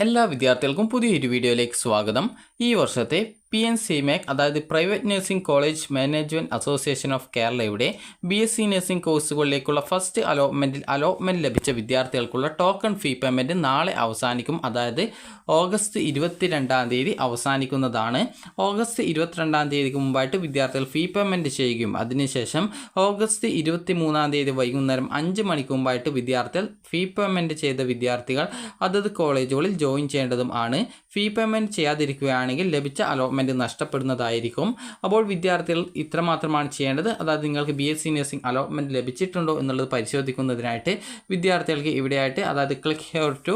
എല്ലാ വിദ്യാർത്ഥികൾക്കും പുതിയൊരു വീഡിയോയിലേക്ക് സ്വാഗതം. ഈ വർഷത്തെ PNCMAC അതായത് private nursing college management association of കേരളയുടെ BSc നഴ്സിംഗ് കോഴ്സുകളിലേക്കുള്ള ഫസ്റ്റ് അലോട്ട്മെൻറ്റ് ലഭിച്ച വിദ്യാർത്ഥികൾക്കുള്ള ടോക്കൺ ഫീ പേയ്മെൻറ്റ് നാളെ അവസാനിക്കും. അതായത് ഓഗസ്റ്റ് 22 അവസാനിക്കുന്നതാണ്. ഓഗസ്റ്റ് 22 മുമ്പായിട്ട് വിദ്യാർത്ഥികൾ ഫീ പേയ്മെൻറ്റ് ചെയ്യുകയും അതിനുശേഷം ഓഗസ്റ്റ് 23 വൈകുന്നേരം 5 മണിക്ക് മുമ്പായിട്ട് വിദ്യാർത്ഥികൾ ഫീ പേയ്മെൻറ്റ് ചെയ്ത വിദ്യാർത്ഥികൾ അതത് കോളേജുകളിൽ ജോയിൻ ചെയ്യേണ്ടതും ആണ്. ഫീ പേയ്മെൻറ്റ് ചെയ്യാതിരിക്കുകയാണെങ്കിൽ ലഭിച്ച അലോട്ട്മെൻറ്റ് നഷ്ടപ്പെടുന്നതായിരിക്കും. അപ്പോൾ വിദ്യാർത്ഥികൾ ഇത്രമാത്രമാണ് ചെയ്യേണ്ടത്. അതായത് നിങ്ങൾക്ക് BSc നഴ്സിംഗ് അലോട്ട്മെൻറ്റ് ലഭിച്ചിട്ടുണ്ടോ എന്നുള്ളത് പരിശോധിക്കുന്നതിനായിട്ട് വിദ്യാർത്ഥികൾക്ക് ഇവിടെയായിട്ട് അതായത് click here to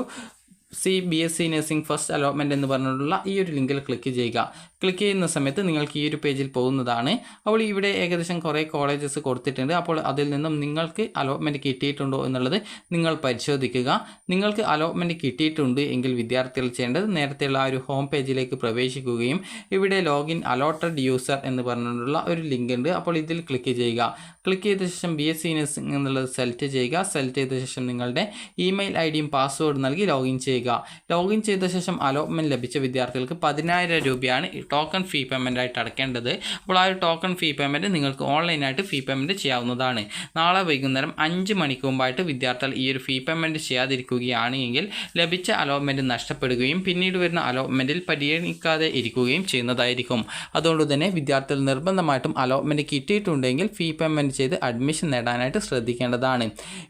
BSc nursing first allotment എന്ന് പറഞ്ഞിട്ടുള്ള ഈ ഒരു ലിങ്കിൽ ക്ലിക്ക് ചെയ്യുക. ക്ലിക്ക് ചെയ്യുന്ന സമയത്ത് നിങ്ങൾക്ക് ഈ ഒരു പേജിൽ പോകുന്നതാണ്. അപ്പോൾ ഇവിടെ ഏകദേശം കുറേ കോളേജസ് കൊടുത്തിട്ടുണ്ട്. അപ്പോൾ അതിൽ നിന്നും നിങ്ങൾക്ക് അലോട്ട്മെൻറ്റ് കിട്ടിയിട്ടുണ്ടോ എന്നുള്ളത് നിങ്ങൾ പരിശോധിക്കുക. നിങ്ങൾക്ക് അലോട്ട്മെൻറ്റ് കിട്ടിയിട്ടുണ്ട് എങ്കിൽ വിദ്യാർത്ഥികൾ ചെയ്യേണ്ടത് നേരത്തെയുള്ള ആ ഒരു ഹോം പേജിലേക്ക് പ്രവേശിക്കുകയും ഇവിടെ ലോഗിൻ അലോട്ടഡ് യൂസർ എന്ന് പറഞ്ഞിട്ടുള്ള ഒരു ലിങ്ക് ഉണ്ട്. അപ്പോൾ ഇതിൽ ക്ലിക്ക് ചെയ്യുക. ക്ലിക്ക് ചെയ്ത ശേഷം BSc നഴ്സിംഗ് എന്നുള്ളത് സെലക്ട് ചെയ്യുക. സെലക്ട് ചെയ്ത ശേഷം നിങ്ങളുടെ ഇമെയിൽ IDയും പാസ്വേഡ് നൽകി ലോഗിൻ ചെയ്യുക. ലോഗിൻ ചെയ്ത ശേഷം അലോട്ട്മെൻറ്റ് ലഭിച്ച വിദ്യാർത്ഥികൾക്ക് 10,000 രൂപയാണ് ടോക്കൺ ഫീ പേയ്മെൻ്റ് ആയിട്ട് അടയ്ക്കേണ്ടത്. അപ്പോൾ ആ ഒരു ടോക്കൺ ഫീ പേയ്മെൻറ്റ് നിങ്ങൾക്ക് ഓൺലൈനായിട്ട് ഫീ പേയ്മെൻറ്റ് ചെയ്യാവുന്നതാണ്. നാളെ വൈകുന്നേരം 5 മണിക്ക് മുമ്പായിട്ട് വിദ്യാർത്ഥികൾ ഈ ഒരു ഫീ പേയ്മെൻറ്റ് ചെയ്യാതിരിക്കുകയാണ് എങ്കിൽ ലഭിച്ച അലോട്ട്മെൻറ്റ് നഷ്ടപ്പെടുകയും പിന്നീട് വരുന്ന അലോട്ട്മെൻറ്റിൽ പരിഗണിക്കാതെ ഇരിക്കുകയും ചെയ്യുന്നതായിരിക്കും. അതുകൊണ്ട് തന്നെ വിദ്യാർത്ഥികൾ നിർബന്ധമായിട്ടും അലോട്ട്മെൻറ്റ് കിട്ടിയിട്ടുണ്ടെങ്കിൽ ഫീ പേയ്മെൻറ്റ് ചെയ്ത് അഡ്മിഷൻ നേടാനായിട്ട് ശ്രദ്ധിക്കേണ്ടതാണ്.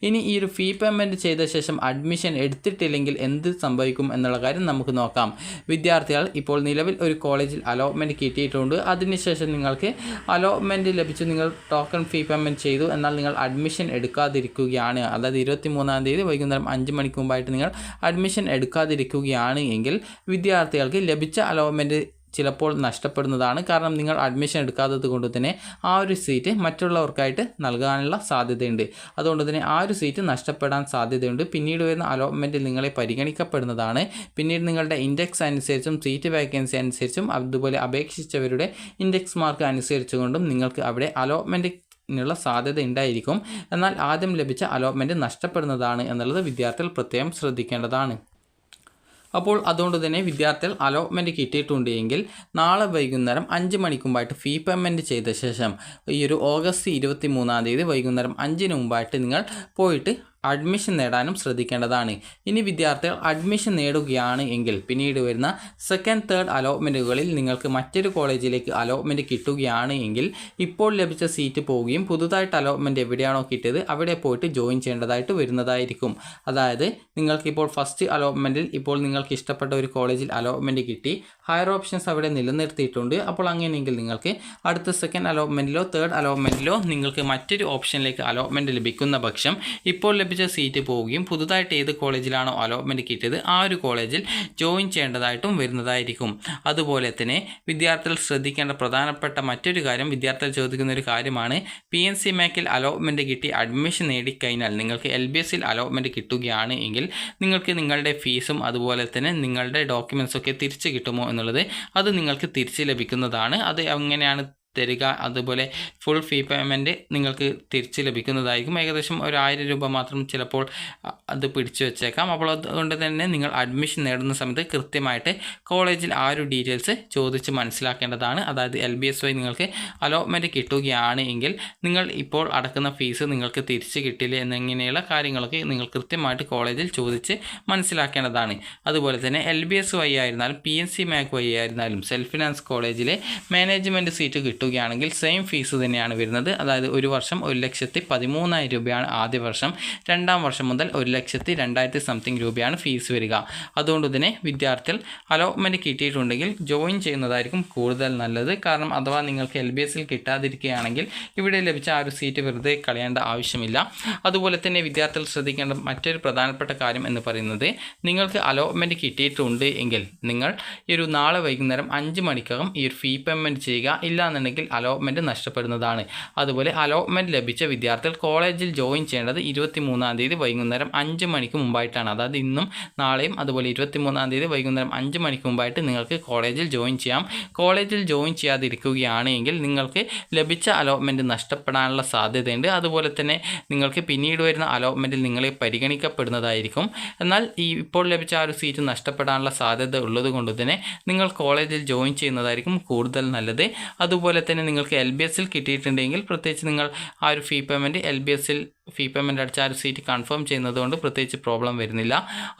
ഇനി ഈ ഒരു ഫീ പേയ്മെൻറ്റ് ചെയ്ത ശേഷം അഡ്മിഷൻ എടുത്തിട്ടില്ലെങ്കിൽ എന്ത് സംഭവിക്കും എന്നുള്ള കാര്യം നമുക്ക് നോക്കാം. വിദ്യാർത്ഥികൾ ഇപ്പോൾ നിലവിൽ ഒരു കോളേജിൽ അലോട്ട്മെൻറ്റ് കിട്ടിയിട്ടുണ്ട്. അതിനുശേഷം നിങ്ങൾക്ക് അലോട്ട്മെൻറ്റ് ലഭിച്ചു, നിങ്ങൾ ടോക്കൺ ഫീ പേയ്മെൻറ്റ് ചെയ്തു, എന്നാൽ നിങ്ങൾ അഡ്മിഷൻ എടുക്കാതിരിക്കുകയാണ്. അതായത് 23 വൈകുന്നേരം 5 മണിക്ക് മുമ്പായിട്ട് നിങ്ങൾ അഡ്മിഷൻ എടുക്കാതിരിക്കുകയാണ് എങ്കിൽ വിദ്യാർത്ഥികൾക്ക് ലഭിച്ച അലോട്ട്മെൻറ്റ് ചിലപ്പോൾ നഷ്ടപ്പെടുന്നതാണ്. കാരണം നിങ്ങൾ അഡ്മിഷൻ എടുക്കാത്തത് കൊണ്ട് തന്നെ ആ ഒരു സീറ്റ് മറ്റുള്ളവർക്കായിട്ട് നൽകാനുള്ള സാധ്യതയുണ്ട്. അതുകൊണ്ട് തന്നെ ആ ഒരു സീറ്റ് നഷ്ടപ്പെടാൻ സാധ്യതയുണ്ട്. പിന്നീട് വരുന്ന അലോട്ട്മെൻറ്റിൽ നിങ്ങളെ പരിഗണിക്കപ്പെടുന്നതാണ്. പിന്നീട് നിങ്ങളുടെ ഇൻഡെക്സ് അനുസരിച്ചും സീറ്റ് വേക്കൻസി അനുസരിച്ചും അതുപോലെ അപേക്ഷിച്ചവരുടെ ഇൻഡെക്സ് മാർക്ക് അനുസരിച്ചുകൊണ്ടും നിങ്ങൾക്ക് അവിടെ അലോട്ട്മെൻറ്റ് സാധ്യത ഉണ്ടായിരിക്കും. എന്നാൽ ആദ്യം ലഭിച്ച അലോട്ട്മെൻറ്റ് നഷ്ടപ്പെടുന്നതാണ് എന്നുള്ളത് വിദ്യാർത്ഥികൾ പ്രത്യേകം ശ്രദ്ധിക്കേണ്ടതാണ്. അപ്പോൾ അതുകൊണ്ട് തന്നെ വിദ്യാർത്ഥികൾ അലോട്ട്മെൻറ്റ് കിട്ടിയിട്ടുണ്ട് എങ്കിൽ നാളെ വൈകുന്നേരം 5 മണിക്ക് മുമ്പായിട്ട് ഫീ പേയ്മെൻറ്റ് ചെയ്ത ശേഷം ഈ ഒരു ഓഗസ്റ്റ് 23 വൈകുന്നേരം 5 മുമ്പായിട്ട് നിങ്ങൾ പോയിട്ട് അഡ്മിഷൻ നേടാനും ശ്രദ്ധിക്കേണ്ടതാണ്. ഇനി വിദ്യാർത്ഥികൾ അഡ്മിഷൻ നേടുകയാണ് എങ്കിൽ പിന്നീട് വരുന്ന സെക്കൻഡ് തേർഡ് അലോട്ട്മെൻറ്റുകളിൽ നിങ്ങൾക്ക് മറ്റൊരു കോളേജിലേക്ക് അലോട്ട്മെൻറ്റ് കിട്ടുകയാണ് എങ്കിൽ ഇപ്പോൾ ലഭിച്ച സീറ്റ് പോവുകയും പുതുതായിട്ട് അലോട്ട്മെൻറ്റ് എവിടെയാണോ കിട്ടിയത് അവിടെ പോയിട്ട് ജോയിൻ ചെയ്യേണ്ടതായിട്ട് വരുന്നതായിരിക്കും. അതായത് നിങ്ങൾക്കിപ്പോൾ ഫസ്റ്റ് അലോട്ട്മെൻറ്റിൽ ഇപ്പോൾ നിങ്ങൾക്ക് ഇഷ്ടപ്പെട്ട ഒരു കോളേജിൽ അലോട്ട്മെൻറ്റ് കിട്ടി, ഹയർ ഓപ്ഷൻസ് അവിടെ നിലനിർത്തിയിട്ടുണ്ട്. അപ്പോൾ അങ്ങനെയെങ്കിൽ നിങ്ങൾക്ക് അടുത്ത സെക്കൻഡ് അലോട്ട്മെൻറ്റിലോ തേർഡ് അലോട്ട്മെൻറ്റിലോ നിങ്ങൾക്ക് മറ്റൊരു ഓപ്ഷനിലേക്ക് അലോട്ട്മെൻറ്റ് ലഭിക്കുന്ന പക്ഷം ഇപ്പോൾ ലഭിച്ച സീറ്റ് പോവുകയും പുതുതായിട്ട് ഏത് കോളേജിലാണോ അലോട്ട്മെൻറ്റ് കിട്ടിയത് ആ ഒരു കോളേജിൽ ജോയിൻ ചെയ്യേണ്ടതായിട്ടും വരുന്നതായിരിക്കും. അതുപോലെ തന്നെ വിദ്യാർത്ഥികൾ ശ്രദ്ധിക്കേണ്ട പ്രധാനപ്പെട്ട മറ്റൊരു കാര്യം, വിദ്യാർത്ഥികൾ ചോദിക്കുന്ന ഒരു കാര്യമാണ്, PNCMACൽ അലോട്ട്മെൻറ്റ് കിട്ടി അഡ്മിഷൻ നേടിക്കഴിഞ്ഞാൽ നിങ്ങൾക്ക് LBSൽ അലോട്ട്മെൻറ്റ് കിട്ടുകയാണ് എങ്കിൽ നിങ്ങൾക്ക് നിങ്ങളുടെ ഫീസും അതുപോലെ തന്നെ നിങ്ങളുടെ ഡോക്യുമെൻറ്റ്സൊക്കെ തിരിച്ച് കിട്ടുമോ എന്നുള്ളത്. അത് നിങ്ങൾക്ക് തിരിച്ച് ലഭിക്കുന്നതാണ്. അത് എങ്ങനെയാണ് തരിക, അതുപോലെ ഫുൾ ഫീ പേയ്മെൻറ്റ് നിങ്ങൾക്ക് തിരിച്ച് ലഭിക്കുന്നതായിരിക്കും. ഏകദേശം 1,000 രൂപ മാത്രം ചിലപ്പോൾ അത് പിടിച്ചു വെച്ചേക്കാം. അപ്പോൾ അതുകൊണ്ട് തന്നെ നിങ്ങൾ അഡ്മിഷൻ നേടുന്ന സമയത്ത് കൃത്യമായിട്ട് കോളേജിൽ ആ ഒരു ഡീറ്റെയിൽസ് ചോദിച്ച് മനസ്സിലാക്കേണ്ടതാണ്. അതായത് LBS വഴി നിങ്ങൾക്ക് അലോട്ട്മെൻറ്റ് കിട്ടുകയാണ് എങ്കിൽ നിങ്ങൾ ഇപ്പോൾ അടക്കുന്ന ഫീസ് നിങ്ങൾക്ക് തിരിച്ച് കിട്ടില്ല എന്നിങ്ങനെയുള്ള കാര്യങ്ങളൊക്കെ നിങ്ങൾ കൃത്യമായിട്ട് കോളേജിൽ ചോദിച്ച് മനസ്സിലാക്കേണ്ടതാണ്. അതുപോലെ തന്നെ LBS വഴി ആയിരുന്നാലും PNCMAC വഴി ആയിരുന്നാലും സെൽഫ് ഫിനാൻസ് കോളേജിലെ മാനേജ്മെൻറ്റ് സീറ്റ് കിട്ടുകയാണെങ്കിൽ സെയിം ഫീസ് തന്നെയാണ് വരുന്നത്. അതായത് ഒരു വർഷം 1,13,000 രൂപയാണ് ആദ്യ വർഷം. രണ്ടാം വർഷം മുതൽ 1,02,000 സംതിങ് രൂപയാണ് ഫീസ് വരിക. അതുകൊണ്ട് തന്നെ വിദ്യാർത്ഥികൾ അലോട്ട്മെൻറ്റ് കിട്ടിയിട്ടുണ്ടെങ്കിൽ ജോയിൻ ചെയ്യുന്നതായിരിക്കും കൂടുതൽ നല്ലത്. കാരണം അഥവാ നിങ്ങൾക്ക് LBSൽ കിട്ടാതിരിക്കുകയാണെങ്കിൽ ഇവിടെ ലഭിച്ച ആ ഒരു സീറ്റ് വെറുതെ കളയേണ്ട ആവശ്യമില്ല. അതുപോലെ തന്നെ വിദ്യാർത്ഥികൾ ശ്രദ്ധിക്കേണ്ട മറ്റൊരു പ്രധാനപ്പെട്ട കാര്യം എന്ന് പറയുന്നത്, നിങ്ങൾക്ക് അലോട്ട്മെൻറ്റ് കിട്ടിയിട്ടുണ്ട് എങ്കിൽ നിങ്ങൾ ഈ ഒരു നാളെ വൈകുന്നേരം 5 മണിക്കകം ഈ ഒരു ഫീ പേയ്മെൻറ്റ് ചെയ്യുക. ഇല്ലാന്നുണ്ടെങ്കിൽ അല്ലെങ്കിൽ അലോട്ട്മെൻറ്റ് നഷ്ടപ്പെടുന്നതാണ്. അതുപോലെ അലോട്ട്മെൻറ്റ് ലഭിച്ച വിദ്യാർത്ഥികൾ കോളേജിൽ ജോയിൻ ചെയ്യേണ്ടത് 23-ാം തീയതി വൈകുന്നേരം 5 മണിക്ക് മുമ്പായിട്ടാണ്. അതായത് ഇന്നും നാളെയും അതുപോലെ 23-ാം തീയതി വൈകുന്നേരം 5 മണിക്ക് മുമ്പായിട്ട് നിങ്ങൾക്ക് കോളേജിൽ ജോയിൻ ചെയ്യാം. കോളേജിൽ ജോയിൻ ചെയ്യാതിരിക്കുകയാണെങ്കിൽ നിങ്ങൾക്ക് ലഭിച്ച അലോട്ട്മെൻറ്റ് നഷ്ടപ്പെടാനുള്ള സാധ്യതയുണ്ട്. അതുപോലെ തന്നെ നിങ്ങൾക്ക് പിന്നീട് വരുന്ന അലോട്ട്മെൻറ്റിൽ നിങ്ങളെ പരിഗണിക്കപ്പെടുന്നതായിരിക്കും. എന്നാൽ ഇപ്പോൾ ലഭിച്ച ആ ഒരു സീറ്റ് നഷ്ടപ്പെടാനുള്ള സാധ്യത ഉള്ളത് കൊണ്ട് തന്നെ നിങ്ങൾ കോളേജിൽ ജോയിൻ ചെയ്യുന്നതായിരിക്കും കൂടുതൽ നല്ലത്. അതുപോലെ തന്നെ നിങ്ങൾക്ക് LBSൽ കിട്ടിയിട്ടുണ്ടെങ്കിൽ പ്രത്യേകിച്ച് നിങ്ങൾ ആ ഒരു ഫീ പേയ്മെൻറ്റ് അടിച്ച ആ ഒരു സീറ്റ് കൺഫേം ചെയ്യുന്നതുകൊണ്ട് പ്രത്യേകിച്ച് പ്രോബ്ലം വരുന്നില്ല.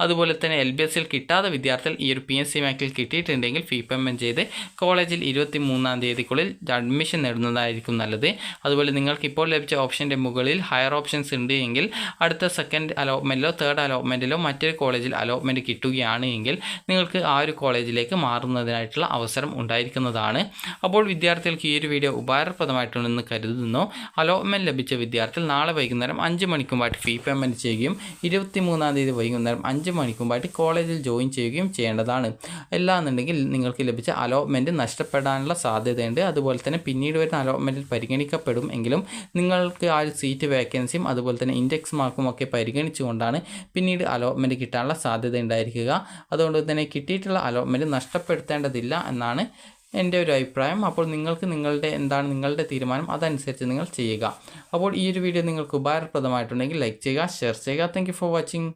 അതുപോലെ തന്നെ LBSൽ കിട്ടാത്ത വിദ്യാർത്ഥികൾ ഈ ഒരു PNC മാക്കിൽ കിട്ടിയിട്ടുണ്ടെങ്കിൽ ഫീ പേയ്മെൻറ്റ് ചെയ്ത് കോളേജിൽ 23-ാം തീയതിക്കുള്ളിൽ അഡ്മിഷൻ നേടുന്നതായിരിക്കും നല്ലത്. അതുപോലെ നിങ്ങൾക്ക് ഇപ്പോൾ ലഭിച്ച ഓപ്ഷൻ്റെ മുകളിൽ ഹയർ ഓപ്ഷൻസ് ഉണ്ട് എങ്കിൽ അടുത്ത സെക്കൻഡ് അലോട്ട്മെൻറ്റിലോ തേർഡ് അലോട്ട്മെൻറ്റിലോ മറ്റൊരു കോളേജിൽ അലോട്ട്മെൻറ്റ് കിട്ടുകയാണ് എങ്കിൽ നിങ്ങൾക്ക് ആ ഒരു കോളേജിലേക്ക് മാറുന്നതിനായിട്ടുള്ള അവസരം ഉണ്ടായിരിക്കുന്നതാണ്. അപ്പോൾ വിദ്യാർത്ഥികൾക്ക് ഈ ഒരു വീഡിയോ ഉപകാരപ്രദമായിട്ടുണ്ടെന്ന് കരുതുന്നു. അലോട്ട്മെൻറ്റ് ലഭിച്ച വിദ്യാർത്ഥികൾ നാളെ വൈകുന്നേരം 5 മണിക്കുമ്പായിട്ട് ഫീ പേയ്മെൻറ്റ് ചെയ്യുകയും 23-ാം തീയതി വൈകുന്നേരം 5 മണിക്കുമ്പായിട്ട് കോളേജിൽ ജോയിൻ ചെയ്യുകയും ചെയ്യേണ്ടതാണ്. അല്ലാന്നുണ്ടെങ്കിൽ നിങ്ങൾക്ക് ലഭിച്ച അലോട്ട്മെൻറ്റ് നഷ്ടപ്പെടാനുള്ള സാധ്യതയുണ്ട്. അതുപോലെ തന്നെ പിന്നീട് വരുന്ന അലോട്ട്മെൻറ്റിൽ പരിഗണിക്കപ്പെടും എങ്കിലും നിങ്ങൾക്ക് ആ ഒരു സീറ്റ് വേക്കൻസിയും അതുപോലെ തന്നെ ഇൻഡെക്സ് മാർക്കും ഒക്കെ പരിഗണിച്ചുകൊണ്ടാണ് പിന്നീട് അലോട്ട്മെൻറ്റ് കിട്ടാനുള്ള സാധ്യത ഉണ്ടായിരിക്കുക. അതുകൊണ്ട് തന്നെ കിട്ടിയിട്ടുള്ള അലോട്ട്മെൻറ്റ് നഷ്ടപ്പെടുത്തേണ്ടതില്ല എന്നാണ് എൻ്റെ ഒരു അഭിപ്രായം. അപ്പോൾ നിങ്ങൾക്ക് നിങ്ങളുടെ തീരുമാനം അതനുസരിച്ച് നിങ്ങൾ ചെയ്യുക. അപ്പോൾ ഈ ഒരു വീഡിയോ നിങ്ങൾക്ക് ഉപകാരപ്രദമായിട്ടുണ്ടെങ്കിൽ ലൈക്ക് ചെയ്യുക, ഷെയർ ചെയ്യുക. Thank you for watching.